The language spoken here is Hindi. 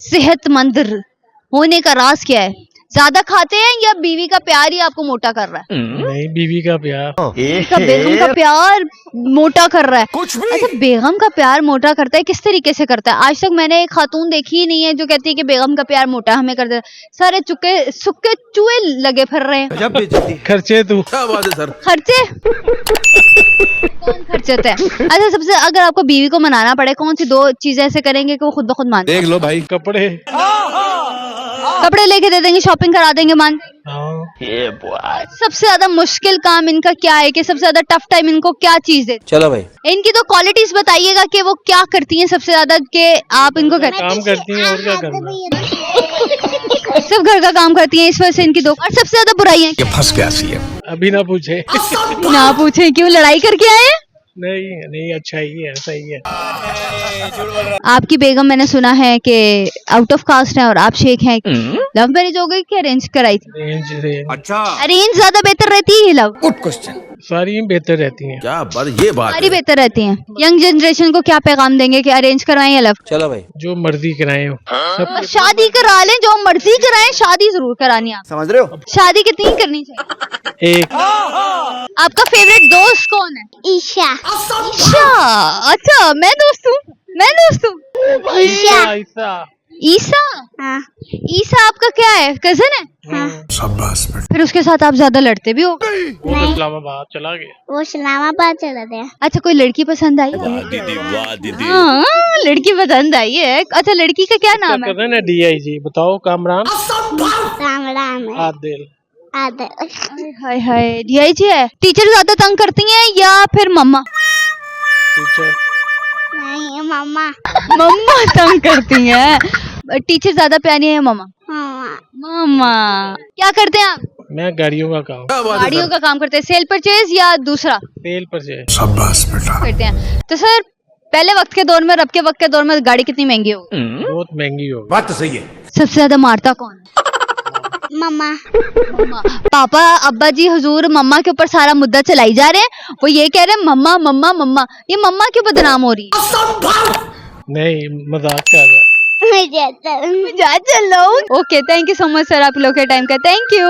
सेहतमंद होने का राज क्या है? ज्यादा खाते हैं या बीवी का प्यार ही आपको मोटा कर रहा है? नहीं, बीवी का प्यार। बेगम का प्यार मोटा कर रहा है। कुछ भी? अच्छा, बेगम का प्यार मोटा करता है, किस तरीके से करता है? आज तक मैंने एक खातून देखी ही नहीं है जो कहती है कि बेगम का प्यार मोटा हमें कर देता है। सारे चुके सुक्के चूहे लगे फिर रहे हैं। खर्चे तू। क्या बात है सर? खर्चे कौन खर्चता है? अच्छा, सबसे अगर आपको बीवी को मनाना पड़े, कौन सी 2 चीजें ऐसे करेंगे कि वो खुद ब खुद मान? देख लो भाई, कपड़े लेके दे देंगे, शॉपिंग करा देंगे, मान? सबसे ज्यादा मुश्किल काम इनका क्या है कि सबसे ज्यादा टफ टाइम इनको क्या चीज देती? चलो भाई, इनकी तो क्वालिटीज बताइएगा कि वो क्या करती हैं सबसे ज्यादा, कि आप इनको कहते काम करती हैं और क्या करना। सब घर का काम करती हैं, इस वजह से इनकी 2। और सबसे ज्यादा बुराइयां ये फंस गया सी है। अभी ना पूछे। ना पूछे, क्यों? लड़ाई करके आए हैं? नहीं, अच्छा ही है, सही है। आपकी बेगम मैंने सुना है कि आउट ऑफ कास्ट है और आप शेख हैं। लव मैरिज हो गई कि अरेंज कराई थी? रेंज अच्छा, अरेंज ज्यादा बेहतर रहती है, लव? Good question. सारी बेहतर रहती हैं। क्या बात, ये बात सारी है। बेहतर रहती हैं। यंग जनरेशन को क्या पैगाम देंगे कि अरेंज करवाएं या लव? चलो भाई, जो मर्जी कराएं सब। शादी करा लें, जो मर्जी कराएं, शादी जरूर करानी है। आप समझ रहे हो? शादी कितनी करनी चाहिए? एक। आपका फेवरेट दोस्त कौन है? ईशा। ईशा, अच्छा, मैं दोस्त हूँ। ऐसा। ईसा? हाँ। ईसा आपका क्या है, कजन है? हाँ। शाबाश। फिर उसके साथ आप ज्यादा लड़ते भी हो? वो तो इस्लामाबाद चला गया। वो इस्लामाबाद चला गया। अच्छा, कोई लड़की पसंद आई? वाह दीदी। हाँ, लड़की पसंद आई है। अच्छा, लड़की का क्या नाम है? कजन है DIG, बताओ। कामरान। राम आदिल। हाय हाय, DIG है। टीचर ज्यादा तंग करती हैं या फिर मम्मा? टीचर। नहीं, मम्मा तंग करती हैं। टीचर ज्यादा प्यारी है या मम्मा? मम्मा। क्या करते हैं आप? मैं गाड़ियों का काम। गाड़ियों का काम करते हैं। सेल परचेज या दूसरा? सेल पर से। शाबाश बेटा। करते हैं। तो सर, पहले वक्त के दौर में, अब के वक्त के दौर में गाड़ी कितनी महंगी हो गई? बहुत महंगी हो गई। बात तो सही है। सबसे ज्यादा मारता कौन है? मम्मा। पापा, अब्बा जी हुजूर मम्मा के ऊपर सारा मुद्दा चलाई जा रहे हैं। वो ये कह रहे हैं मम्मा मम्मा मम्मा। ये मम्मा क्यों बदनाम हो रही है? नहीं, मजाक कर रहा है। जा चलो। Okay, thank you so much sir, आप लोग के टाइम का। Thank you.